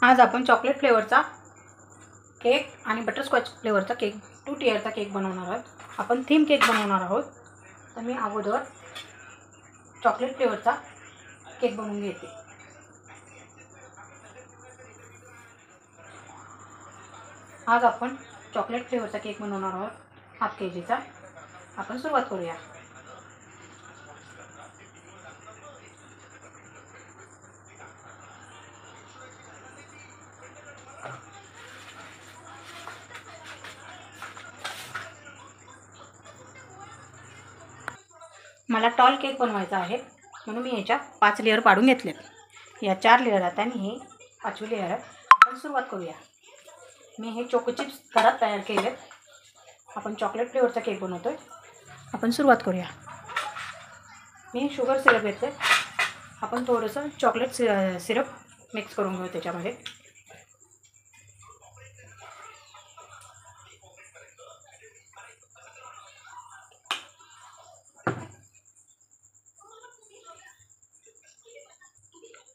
आज आपण chocolate फ्लेवरचा cake आणि बटरस्कॉच फ्लेवरचा केक 2 टियरचा केक बनवणार आहोत. आपण थीम केक बनवणार आहोत. तर मी अगोदर चॉकलेट फ्लेवरचा केक बनवून घेते. आज आपण चॉकलेट फ्लेवरचा केक बनवणार आहोत, हाफ केजीचा. आपण सुरुवात करूया. मला टॉल केक बनवायचा आहे, म्हणून मी याच्या 5 लेअर पाडून घेतलेत. या 4 लेअर आहेत आणि हे 5वी लेअर आहे. आपण सुरुवात करूया. मी हे चोको चिप्स घरात तयार केलेत. आपण चॉकलेट फ्लेवरचा केक बनवतोय. आपण सुरुवात करूया. मी शुगर सिरप घेतले. आपण थोडंसं चॉकलेट सिरप मिक्स करून घेऊ त्याच्यामध्ये.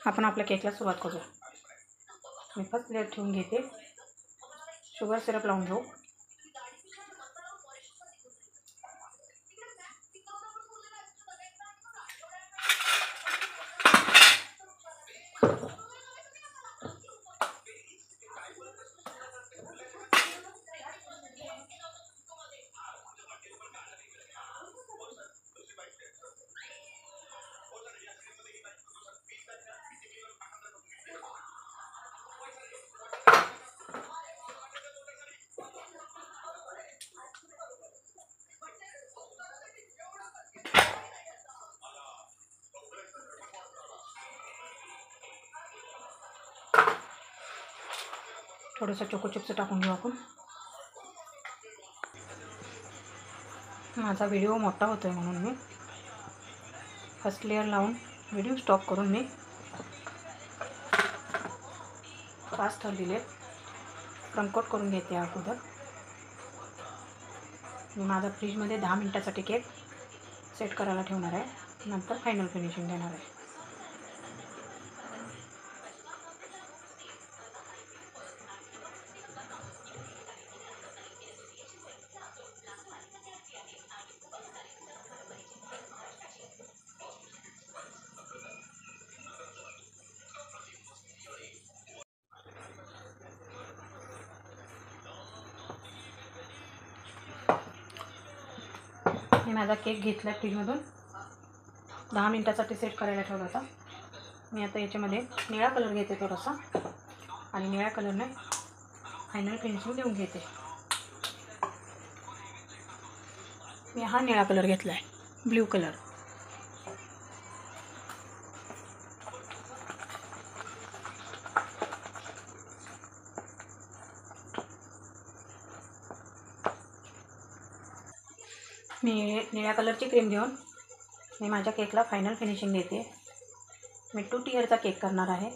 आपण आपल्या केकला सुरुवात करूया. मी फर्स्ट लेअर ठेवून घेते. शुगर सिरप लावून घेऊ. थोडंसं चोको चिप्स टाकून घेऊ आपण. माझा व्हिडिओ मोठा होतो आहे म्हणून मी फर्स्ट लेअर लावून व्हिडिओ स्टॉप करून मी फास्ट दिले. क्रमकोट करून घेते अगोदर. मी माझा फ्रीजमध्ये 10 मिनिटासाठी केक सेट करायला ठेवणार आहे. नंतर फायनल फिनिशिंग देणार आहे. मी माझा केक घेतला फ्रीजमधून 10 मिनिटासाठी सेट करायला ठेवला होता. मी आता याच्यामध्ये निळा कलर घेते थोडासा आणि निळ्या कलरने फायनल फिनिशिंग देऊन घेते. मी हा निळा कलर घेतला आहे, ब्ल्यू कलर. मी निळ्या कलरची क्रीम घेऊन मी माझ्या केकला फायनल फिनिशिंग देते. मी 2 टियरचा केक करणार आहे.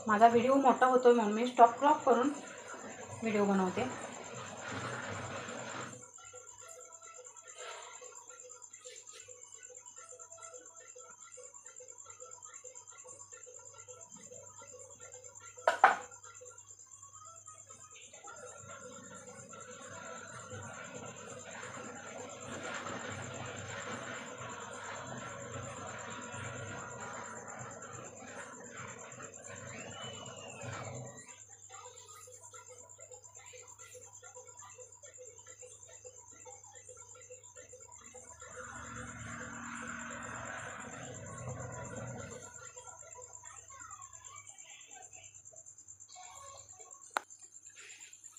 माझा व्हिडिओ मोठा होतो म्हणून मी स्टॉप क्रॉप करून व्हिडिओ बनवते.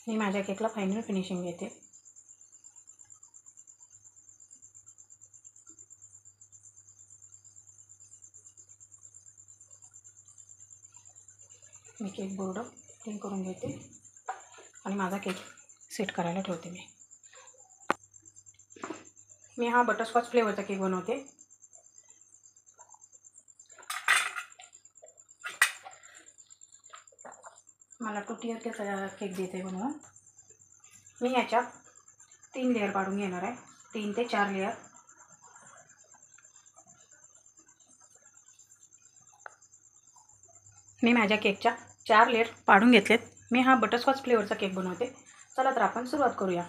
मी माझ्या केकला फायनल फिनिशिंग देते. मी केक बोर्ड क्लीन करून घेते आणि माझा केक सेट करायला ठेवते. मी हा बटरस्कॉच फ्लेवरचा केक बनवते. मला 2 टियर केक देते बनवून. मी याच्या 3 लेअर पाडून घेणार आहे. 3 ते 4 लेअर. मी माझ्या केकच्या 4 लेयर पाडून घेतलेत. मी हा बटरस्कॉच फ्लेवरचा केक बनवते. चला तर आपण सुरुवात करूया.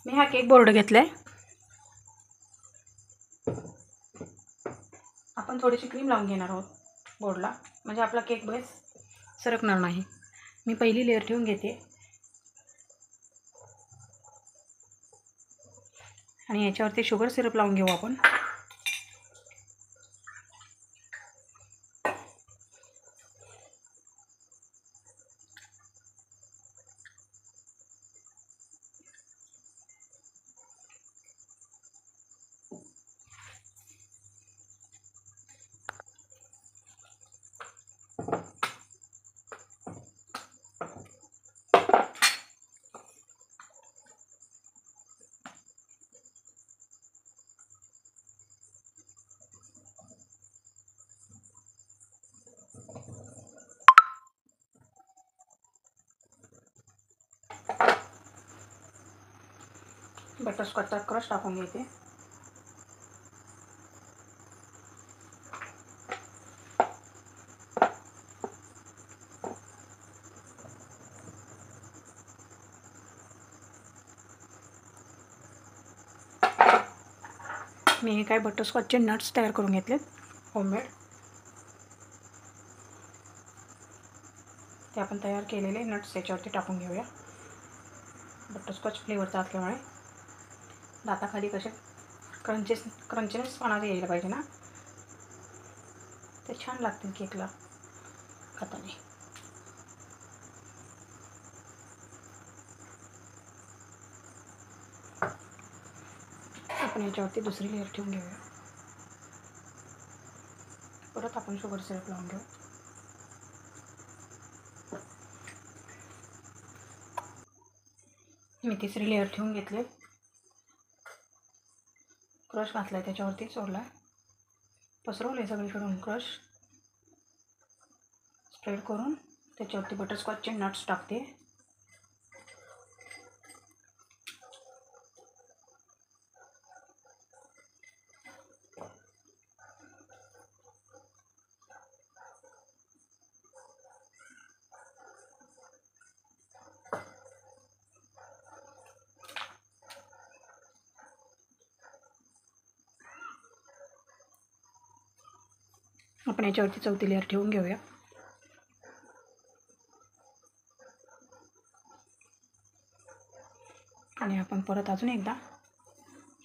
मी हा केक बोर्ड घेतला आहे. आपण थोडीशी क्रीम लावून घेणार आहोत बोर्डला, म्हणजे आपला केक बेस सरकणार नाही. मी पहिली लेयर ठेवून घेते आणि याच्यावरती शुगर सिरप लावून घेऊ आपण. बटरस्कॉचचा क्रश टाकून घेते. मी हे काय बटरस्कॉचचे नट्स तयार करून घेतलेत होममेड. ते आपण तयार केलेले नट्स याच्यावरती टाकून घेऊया. बटरस्कॉच फ्लेवरचा असल्यामुळे दाताखाली कसे क्रंचीनेसपणा यायला पाहिजे ना, ते छान लागतील केकला खाताना. आपण याच्यावरती दुसरी लेयर ठेवून घेऊया. परत आपण शुगर सिरप लावून घेऊ. मी तिसरी लेयर ठेवून घेतली. क्रश घातलाय त्याच्यावरती, सोडला, पसरवले सगळीकडून क्रश स्प्रेड करून त्याच्यावरती बटरस्कॉचचे नट्स टाकते. आपण याच्यावरती चौथी लेयर ठेवून घेऊया. आणि आपण परत अजून एकदा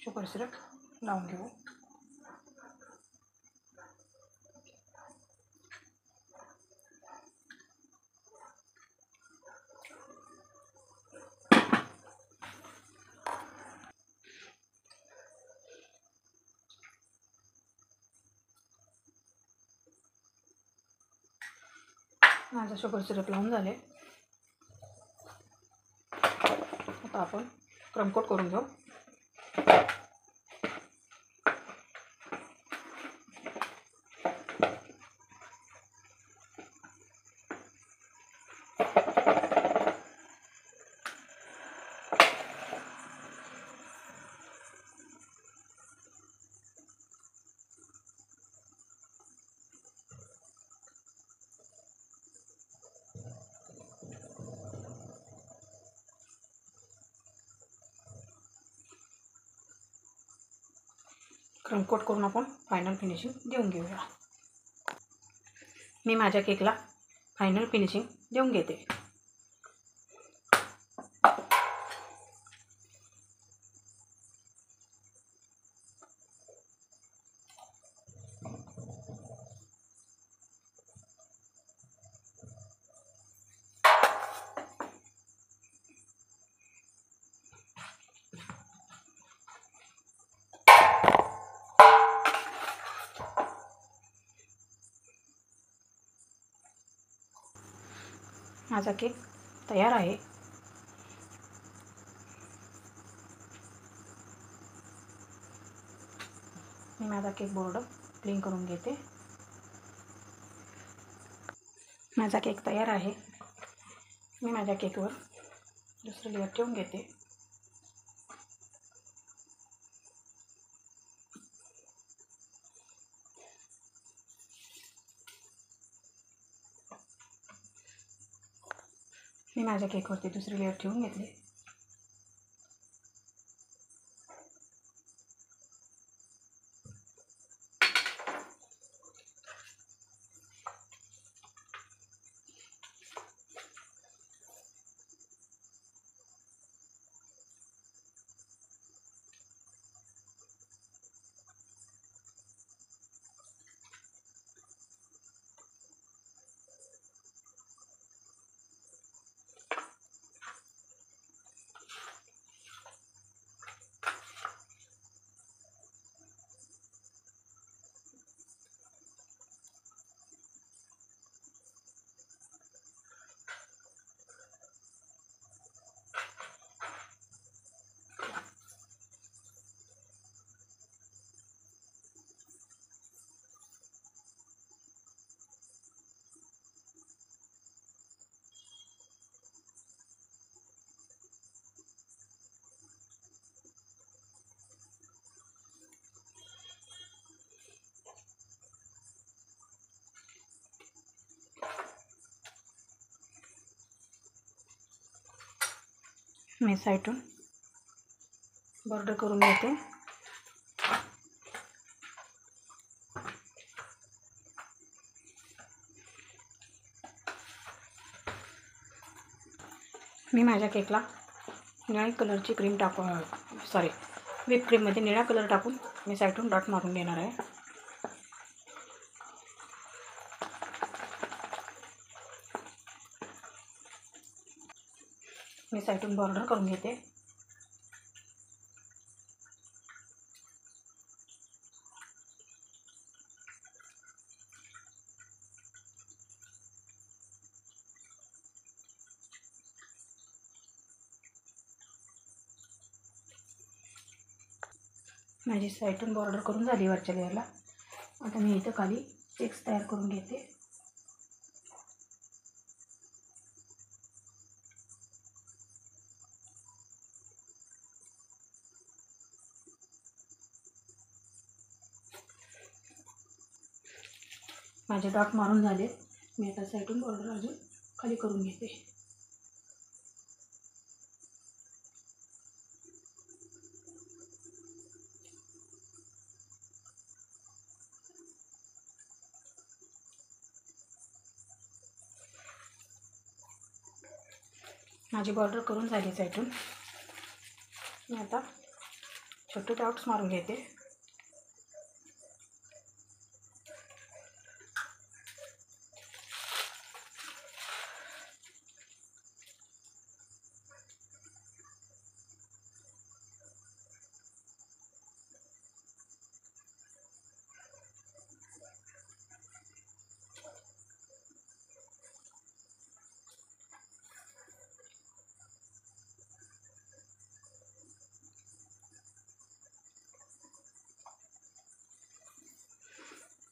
शुगर सिरप लावून घेऊ. माझं शुगर सिरप लावून झाले. आता आपण क्रमकोट करून घेऊ. क्रमकोट करून आपण फायनल फिनिशिंग देऊन घेऊया. मी माझ्या केकला फायनल फिनिशिंग देऊन घेते. माझा केक तयार आहे. मी माझा केक बोर्ड क्लीन करून घेते. माझा केक तयार आहे. मी माझ्या केकवर दुसरी लेयर ठेवून घेते. मी माझ्या केकवरती दुसरी लेअर ठेवून घेतली. मी साईडून बॉर्डर करून घेते. मी माझ्या केकला निळ्या कलरची क्रीम व्हिप क्रीममध्ये निळा कलर टाकून मी साईडून डॉट मारून घेणार आहे. मी साईडून बॉर्डर करून घेते. माझी साईडून बॉर्डर करून झाली वरच्या लेअरला. आता मी इथं खाली चेक्स तयार करून घेते. माझे डॉट मारून झाले. मी आता साईडून बॉर्डर अजून खाली करून घेते. माझी बॉर्डर करून झाली साईडून. मी आता छोटे डॉट्स मारून घेते.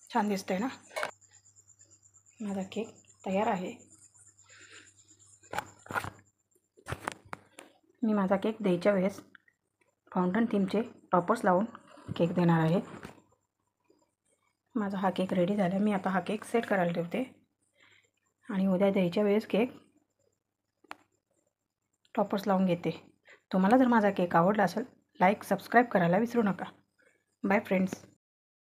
छान दिसतंय ना. माझा केक तयार आहे. मी माझा केक द्यायच्या वेळेस फाउंटन थीमचे टॉपर्स लावून केक देणार आहे. माझा हा केक रेडी झाला. मी आता हा केक सेट करायला ठेवते आणि उद्या द्यायच्या वेळेस केक टॉपर्स लावून घेते. तुम्हाला जर माझा केक आवडला असेल लाईक सबस्क्राईब करायला विसरू नका. Bye friends.